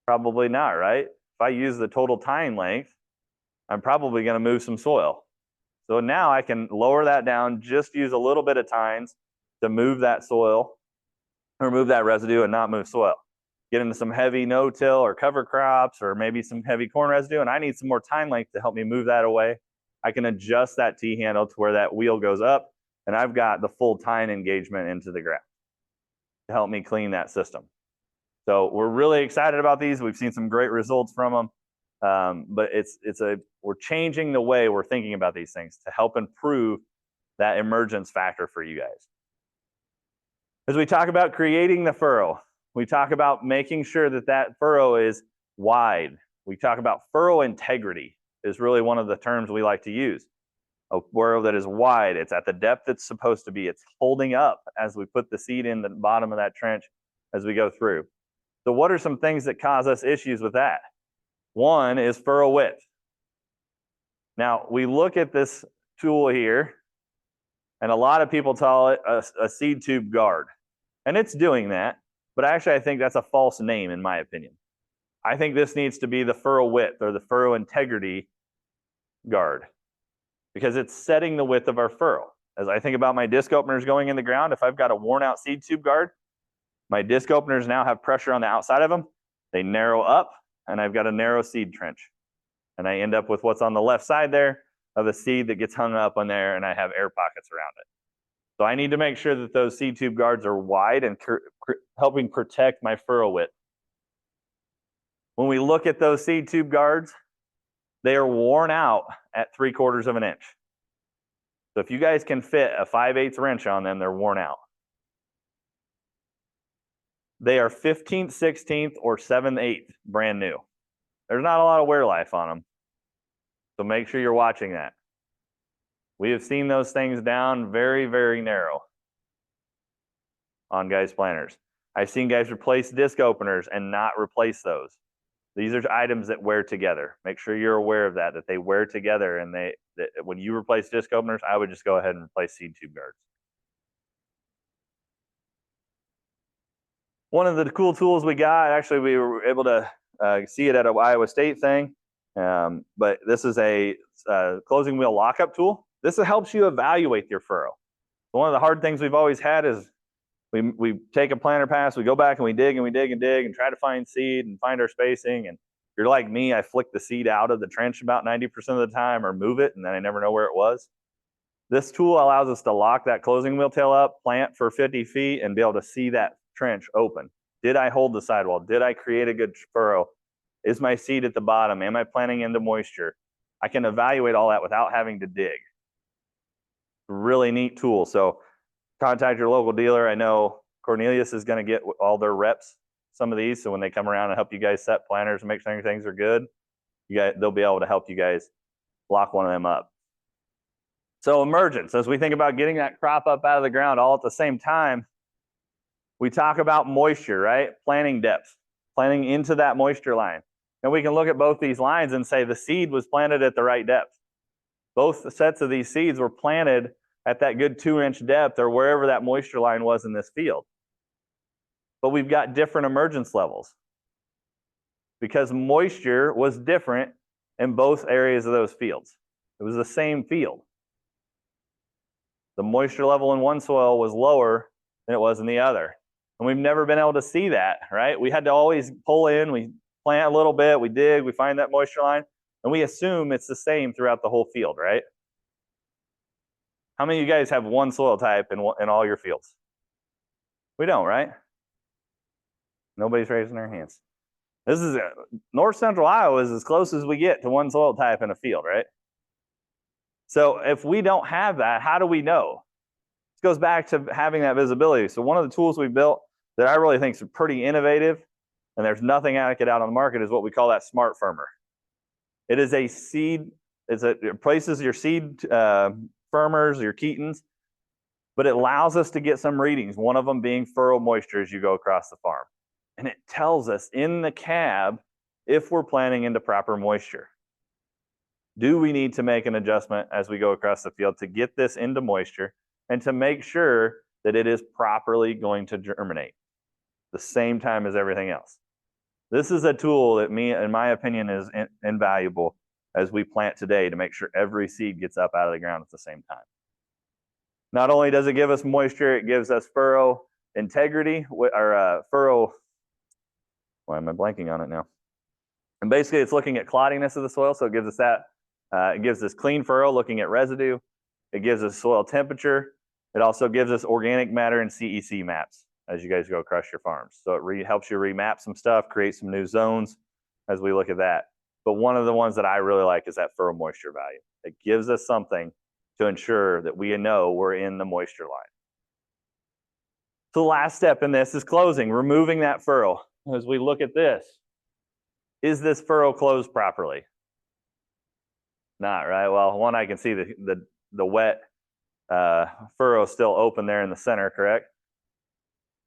Probably not, right? If I use the total tine length, I'm probably going to move some soil. So now I can lower that down, just use a little bit of tines to move that soil, or move that residue and not move soil. Get into some heavy no-till or cover crops, or maybe some heavy corn residue, and I need some more tine length to help me move that away. I can adjust that T-handle to where that wheel goes up, and I've got the full tine engagement into the ground to help me clean that system. So we're really excited about these. We've seen some great results from them, but we're changing the way we're thinking about these things to help improve that emergence factor for you guys. As we talk about creating the furrow, we talk about making sure that that furrow is wide. We talk about furrow integrity is really one of the terms we like to use. A furrow that is wide, it's at the depth it's supposed to be, it's holding up as we put the seed in the bottom of that trench as we go through. So what are some things that cause us issues with that? One is furrow width. Now, we look at this tool here, and a lot of people call it a seed tube guard. And it's doing that, but actually I think that's a false name in my opinion. I think this needs to be the furrow width or the furrow integrity guard, because it's setting the width of our furrow. As I think about my disc openers going in the ground, if I've got a worn out seed tube guard, my disc openers now have pressure on the outside of them. They narrow up, and I've got a narrow seed trench. And I end up with what's on the left side there of the seed that gets hung up on there, and I have air pockets around it. So I need to make sure that those seed tube guards are wide and helping protect my furrow width. When we look at those seed tube guards, they are worn out at 3/4 of an inch. So if you guys can fit a 5/8 wrench on them, they're worn out. They are 15th, 16th, or 7/8 brand new. There's not a lot of wear life on them. So make sure you're watching that. We have seen those things down very, very narrow on guys' planters. I've seen guys replace disc openers and not replace those. These are items that wear together. Make sure you're aware of that they wear together, and when you replace disc openers, I would just go ahead and replace seed tube guards. One of the cool tools we got, actually we were able to see it at an Iowa State thing, but this is a closing wheel lockup tool. This helps you evaluate your furrow. One of the hard things we've always had is we take a planter pass, we go back and we dig and we dig and dig and try to find seed and find our spacing. And if you're like me, I flick the seed out of the trench about 90% of the time or move it, and then I never know where it was. This tool allows us to lock that closing wheel tail up, plant for 50 feet, and be able to see that trench open. Did I hold the sidewall? Did I create a good furrow? Is my seed at the bottom? Am I planting into moisture? I can evaluate all that without having to dig. Really neat tool. So contact your local dealer. I know Cornelius is going to get all their reps some of these, so when they come around and help you guys set planters and make sure things are good, they'll be able to help you guys lock one of them up. So emergence, as we think about getting that crop up out of the ground all at the same time, we talk about moisture, right? Planting depth, planting into that moisture line. And we can look at both these lines and say the seed was planted at the right depth. Both sets of these seeds were planted at that good 2-inch depth or wherever that moisture line was in this field. But we've got different emergence levels because moisture was different in both areas of those fields. It was the same field. The moisture level in one soil was lower than it was in the other. And we've never been able to see that, right? We had to always pull in, we plant a little bit, we dig, we find that moisture line, and we assume it's the same throughout the whole field, right? How many of you guys have one soil type in all your fields? We don't, right? Nobody's raising their hands. This is north central Iowa is as close as we get to one soil type in a field, right? So if we don't have that, how do we know? This goes back to having that visibility. So one of the tools we built that I really think is pretty innovative, and there's nothing like it out on the market, is what we call that smart firmer. It is a seed, it places your seed firmers, your ketons, but it allows us to get some readings, one of them being furrow moisture as you go across the farm. And it tells us in the cab if we're planting into proper moisture. Do we need to make an adjustment as we go across the field to get this into moisture and to make sure that it is properly going to germinate the same time as everything else? This is a tool that, in my opinion, is invaluable as we plant today to make sure every seed gets up out of the ground at the same time. Not only does it give us moisture, it gives us furrow integrity, or furrow, why am I blanking on it now? And basically it's looking at cloddiness of the soil, so it gives us that. It gives us clean furrow, looking at residue. It gives us soil temperature. It also gives us organic matter and CEC maps as you guys go across your farms. So it helps you remap some stuff, create some new zones as we look at that. But one of the ones that I really like is that furrow moisture value. It gives us something to ensure that we know we're in the moisture line. So the last step in this is closing, removing that furrow. As we look at this, is this furrow closed properly? Not, right? Well, one, I can see the wet furrow still open there in the center, correct?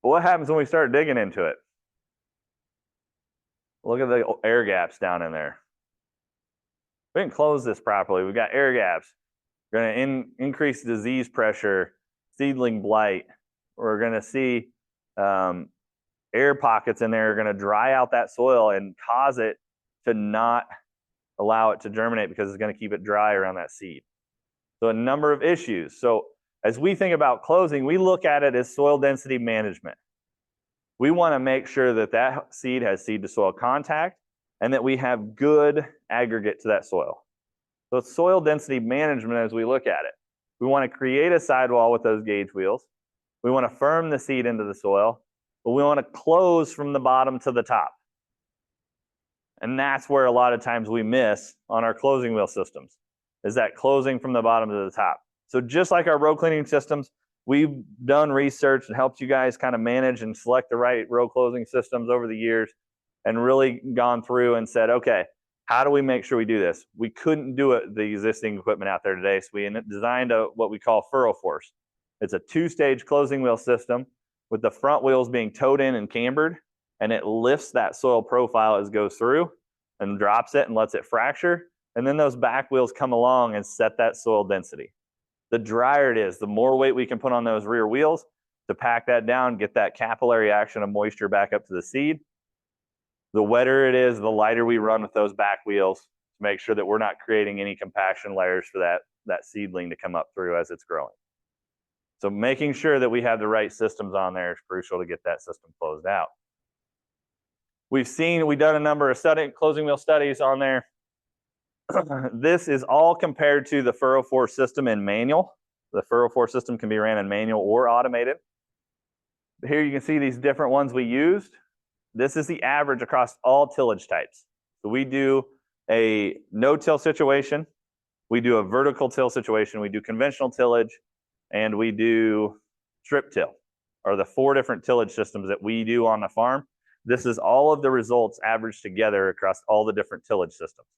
But what happens when we start digging into it? Look at the air gaps down in there. We didn't close this properly. We've got air gaps. We're going to increase disease pressure, seedling blight. We're going to see air pockets in there are going to dry out that soil and cause it to not allow it to germinate because it's going to keep it dry around that seed. So a number of issues. So as we think about closing, we look at it as soil density management. We want to make sure that that seed has seed to soil contact and that we have good aggregate to that soil. So it's soil density management as we look at it. We want to create a sidewall with those gauge wheels. We want to firm the seed into the soil, but we want to close from the bottom to the top. And that's where a lot of times we miss on our closing wheel systems, is that closing from the bottom to the top. So just like our row cleaning systems, we've done research and helped you guys kind of manage and select the right row closing systems over the years and really gone through and said, okay, how do we make sure we do this? We couldn't do it, the existing equipment out there today, so we designed what we call furrow force. It's a two-stage closing wheel system with the front wheels being towed in and cambered, and it lifts that soil profile as it goes through and drops it and lets it fracture. And then those back wheels come along and set that soil density. The drier it is, the more weight we can put on those rear wheels to pack that down, get that capillary action of moisture back up to the seed. The wetter it is, the lighter we run with those back wheels to make sure that we're not creating any compaction layers for that seedling to come up through as it's growing. So making sure that we have the right systems on there is crucial to get that system closed out. We've done a number of closing wheel studies on there. This is all compared to the furrow force system in manual. The furrow force system can be ran in manual or automated. Here you can see these different ones we used. This is the average across all tillage types. So we do a no-till situation, we do a vertical till situation, we do conventional tillage, and we do strip till, or the 4 different tillage systems that we do on the farm. This is all of the results averaged together across all the different tillage systems.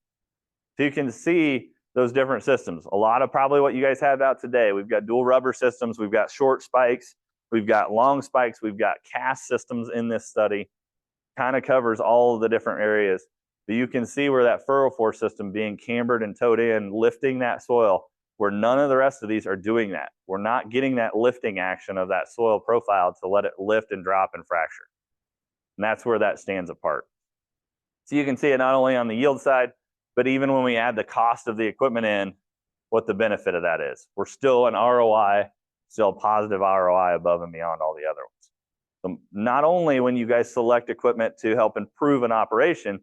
So you can see those different systems. A lot of probably what you guys have out today. We've got dual rubber systems, we've got short spikes, we've got long spikes, we've got cast systems in this study. Kind of covers all of the different areas. But you can see where that furrow force system being cambered and towed in, lifting that soil, where none of the rest of these are doing that. We're not getting that lifting action of that soil profile to let it lift and drop and fracture. And that's where that stands apart. So you can see it not only on the yield side, but even when we add the cost of the equipment in, what the benefit of that is. We're still an ROI, still a positive ROI above and beyond all the other ones. So not only when you guys select equipment to help improve an operation,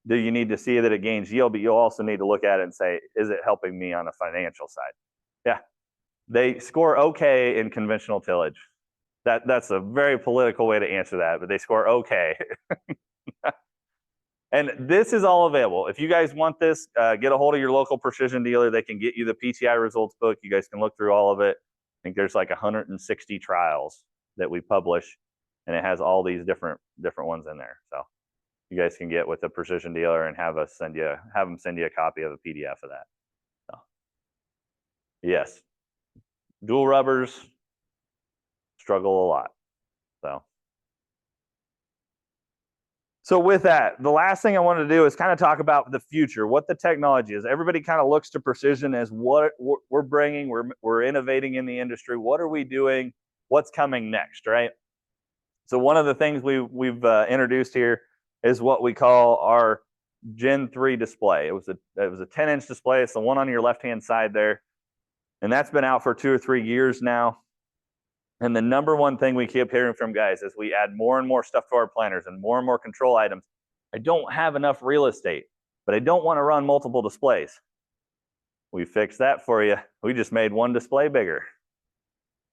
do you need to see that it gains yield, but you'll also need to look at it and say, is it helping me on the financial side? Yeah, they score okay in conventional tillage. That's a very political way to answer that, but they score okay. And this is all available. If you guys want this, get a hold of your local precision dealer. They can get you the PTI results book. You guys can look through all of it. I think there's like 160 trials that we publish, and it has all these different ones in there. So you guys can get with a precision dealer and have them send you a copy of a PDF of that. So, yes, dual rubbers struggle a lot. So with that, the last thing I wanted to do is kind of talk about the future, what the technology is. Everybody kind of looks to precision as what we're bringing, we're innovating in the industry. What are we doing? What's coming next, right? So one of the things we've introduced here is what we call our Gen 3 display. It was a 10-inch display. It's the one on your left-hand side there. And that's been out for 2 or 3 years now. And the number one thing we keep hearing from guys is we add more and more stuff to our planters and more control items. I don't have enough real estate, but I don't want to run multiple displays. We fixed that for you. We just made one display bigger.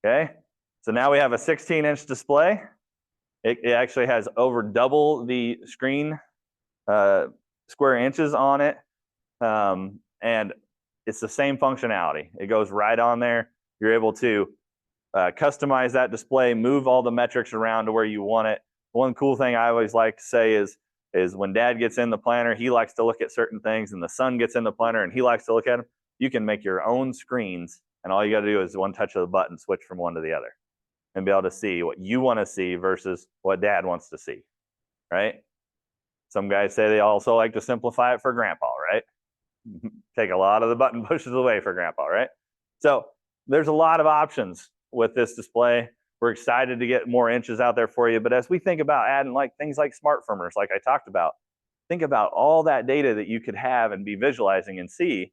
Okay? So now we have a 16-inch display. It actually has over double the screen square inches on it. And it's the same functionality. It goes right on there. You're able to customize that display, move all the metrics around to where you want it. One cool thing I always like to say is when dad gets in the planter, he likes to look at certain things, and the son gets in the planter and he likes to look at them. You can make your own screens, and all you got to do is one touch of the button, switch from one to the other, and be able to see what you want to see versus what dad wants to see, right? Some guys say they also like to simplify it for grandpa, right? Take a lot of the button pushes away for grandpa, right? So there's a lot of options with this display. We're excited to get more inches out there for you. But as we think about adding things like smart firmers, like I talked about, think about all that data that you could have and be visualizing and see.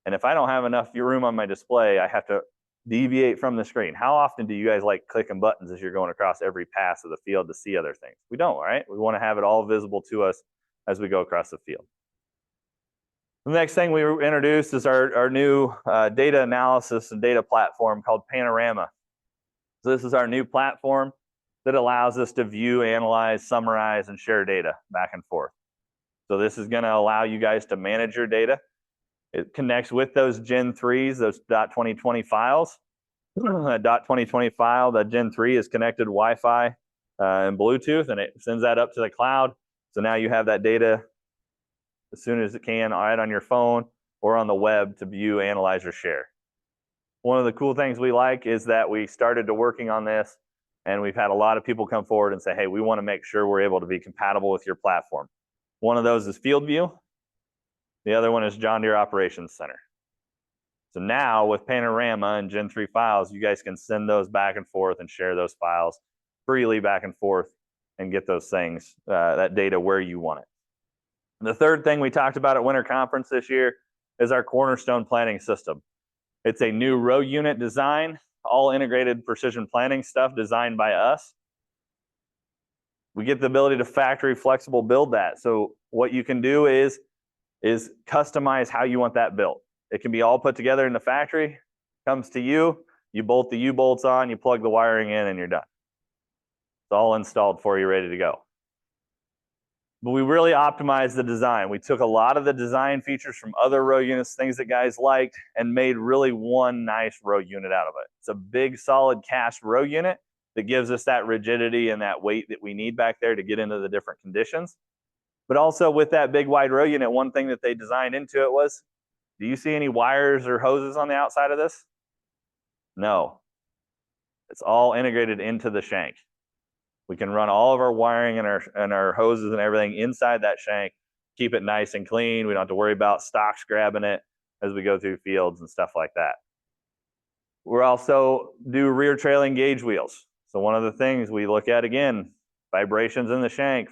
And if I don't have enough room on my display, I have to deviate from the screen. How often do you guys like clicking buttons as you're going across every pass of the field to see other things? We don't, right? We want to have it all visible to us as we go across the field. The next thing we introduced is our new data analysis and data platform called Panorama. So this is our new platform that allows us to view, analyze, summarize, and share data back and forth. So this is going to allow you guys to manage your data. It connects with those Gen 3s, those .2020 files. A .2020 file, the Gen 3 is connected to Wi-Fi and Bluetooth, and it sends that up to the cloud. So now you have that data as soon as it can, right on your phone or on the web to view, analyze, or share. One of the cool things we like is that we started to working on this, and we've had a lot of people come forward and say, hey, we want to make sure we're able to be compatible with your platform. One of those is FieldView. The other one is John Deere Operations Center. So now with Panorama and Gen 3 files, you guys can send those back and forth and share those files freely back and forth and get those things, that data where you want it. The third thing we talked about at Winter Conference this year is our Cornerstone planning system. It's a new row unit design, all integrated precision planning stuff designed by us. We get the ability to factory flexible build that. So what you can do is customize how you want that built. It can be all put together in the factory, comes to you, you bolt the U-bolts on, you plug the wiring in, and you're done. It's all installed for you, ready to go. But we really optimized the design. We took a lot of the design features from other row units, things that guys liked, and made really one nice row unit out of it. It's a big, solid cast row unit that gives us that rigidity and that weight that we need back there to get into the different conditions. But also with that big, wide row unit, one thing that they designed into it was, do you see any wires or hoses on the outside of this? No. It's all integrated into the shank. We can run all of our wiring and our hoses and everything inside that shank, keep it nice and clean. We don't have to worry about stocks grabbing it as we go through fields and stuff like that. We're also do rear trailing gauge wheels. So one of the things we look at, again, vibrations in the shank,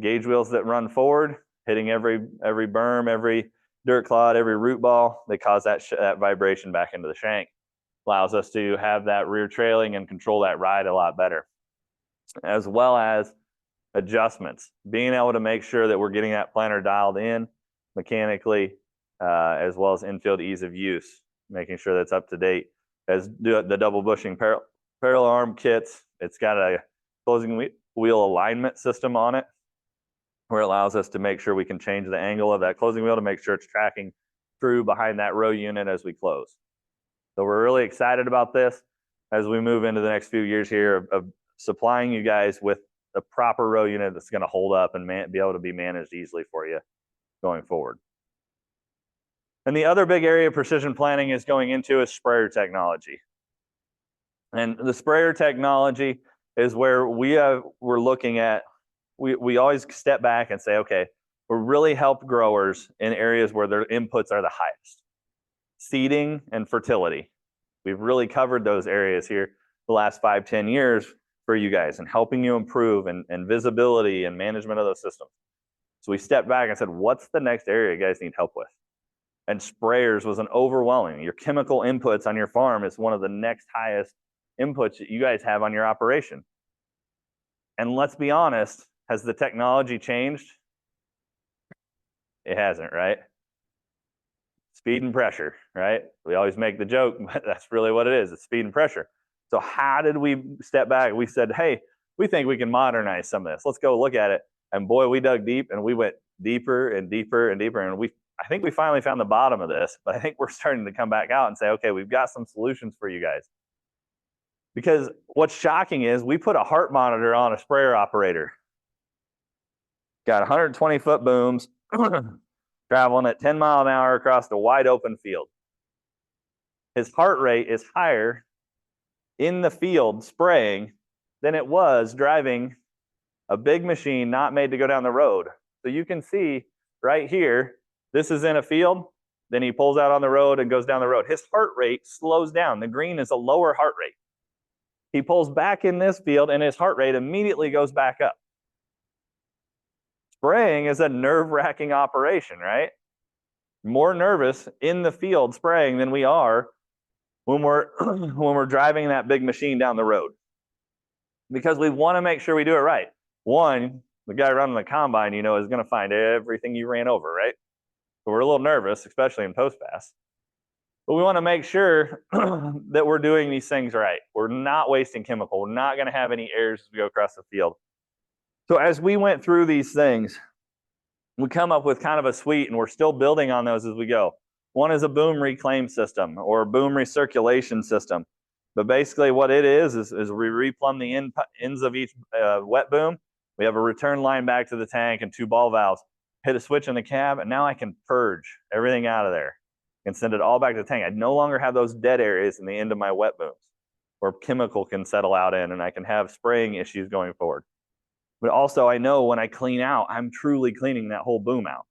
gauge wheels that run forward, hitting every berm, every dirt clod, every root ball, they cause that vibration back into the shank. Allows us to have that rear trailing and control that ride a lot better. As well as adjustments, being able to make sure that we're getting that planter dialed in mechanically, as well as infield ease of use, making sure that's up to date. As the double bushing parallel arm kits, it's got a closing wheel alignment system on it. where it allows us to make sure we can change the angle of that closing wheel to make sure it's tracking through behind that row unit as we close. So we're really excited about this as we move into the next few years here of supplying you guys with the proper row unit that's going to hold up and be able to be managed easily for you going forward. And the other big area of precision planning is going into is sprayer technology. And the sprayer technology is where we're looking at, we always step back and say, okay, we're really help growers in areas where their inputs are the highest. Seeding and fertility. We've really covered those areas here the last 5-10 years for you guys and helping you improve and visibility and management of those systems. So we stepped back and said, what's the next area you guys need help with? And sprayers was an overwhelming. Your chemical inputs on your farm is one of the next highest inputs that you guys have on your operation. And let's be honest, has the technology changed? It hasn't, right? Speed and pressure, right? We always make the joke, but that's really what it is. It's speed and pressure. So how did we step back? We said, hey, we think we can modernize some of this. Let's go look at it. And boy, we dug deep and we went deeper and deeper and deeper. And I think we finally found the bottom of this, but I think we're starting to come back out and say, okay, we've got some solutions for you guys. Because what's shocking is we put a heart monitor on a sprayer operator. Got 120-foot booms traveling at 10 miles an hour across the wide open field. His heart rate is higher in the field spraying than it was driving a big machine not made to go down the road. So you can see right here, this is in a field, then he pulls out on the road and goes down the road. His heart rate slows down. The green is a lower heart rate. He pulls back in this field and his heart rate immediately goes back up. Spraying is a nerve-wracking operation, right? More nervous in the field spraying than we are when we're driving that big machine down the road. Because we want to make sure we do it right. One, the guy running the combine, is going to find everything you ran over, right? So we're a little nervous, especially in post-pass. But we want to make sure that we're doing these things right. We're not wasting chemical. We're not going to have any errors as we go across the field. So as we went through these things, we come up with kind of a suite, and we're still building on those as we go. One is a boom reclaim system or boom recirculation system. But basically what it is we replumb the ends of each wet boom. We have a return line back to the tank and 2 ball valves. Hit a switch in the cab, and now I can purge everything out of there and send it all back to the tank. I no longer have those dead areas in the end of my wet booms where chemical can settle out in, and I can have spraying issues going forward. But also I know when I clean out, I'm truly cleaning that whole boom out.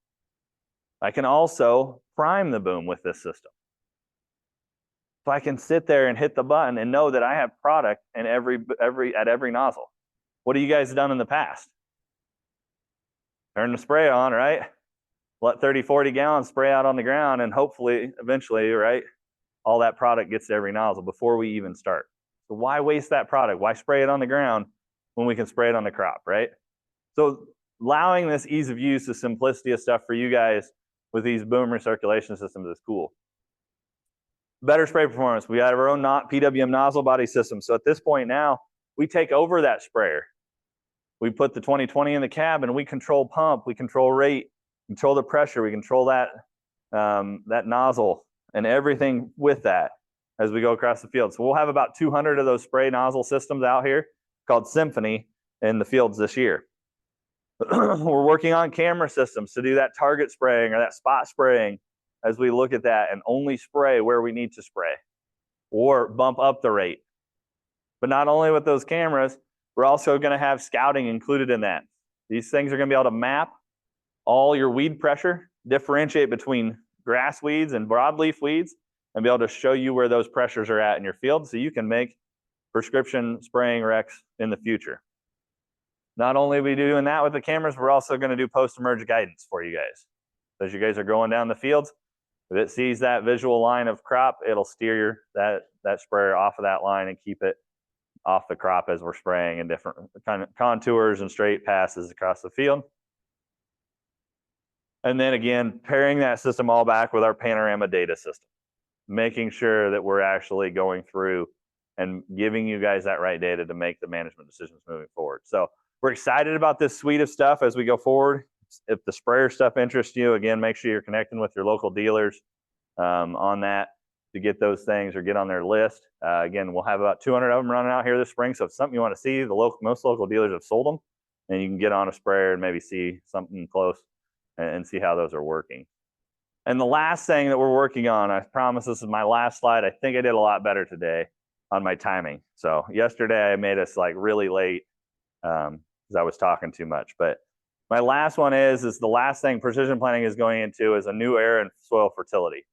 I can also prime the boom with this system. So I can sit there and hit the button and know that I have product in at every nozzle. What have you guys done in the past? Turn the spray on, right? Let 30, 40 gallons spray out on the ground, and hopefully, eventually, right, all that product gets to every nozzle before we even start. So why waste that product? Why spray it on the ground when we can spray it on the crop, right? So allowing this ease of use, the simplicity of stuff for you guys with these boom recirculation systems is cool. Better spray performance. We have our own PWM nozzle body system. So at this point now, we take over that sprayer. We put the 2020 in the cab, and we control pump, we control rate, control the pressure, we control that nozzle and everything with that as we go across the field. So we'll have about 200 of those spray nozzle systems out here called Symphony in the fields this year. We're working on camera systems to do that target spraying or that spot spraying as we look at that and only spray where we need to spray or bump up the rate. But not only with those cameras, we're also going to have scouting included in that. These things are going to be able to map all your weed pressure, differentiate between grass weeds and broadleaf weeds, and be able to show you where those pressures are at in your field so you can make prescription spraying recs in the future. Not only are we doing that with the cameras, we're also going to do post-emerge guidance for you guys. So as you guys are going down the fields, if it sees that visual line of crop, it'll steer that sprayer off of that line and keep it off the crop as we're spraying in different kind of contours and straight passes across the field. And then again, pairing that system all back with our panorama data system, making sure that we're actually going through and giving you guys that right data to make the management decisions moving forward. So we're excited about this suite of stuff as we go forward. If the sprayer stuff interests you, again, make sure you're connecting with your local dealers on that to get those things or get on their list. Again, we'll have about 200 of them running out here this spring. So if something you want to see, most local dealers have sold them, and you can get on a sprayer and maybe see something close and see how those are working. And the last thing that we're working on, I promise this is my last slide. I think I did a lot better today on my timing. So yesterday I made us like really late because I was talking too much. But my last one is the last thing precision planting is going into is a new era in soil fertility.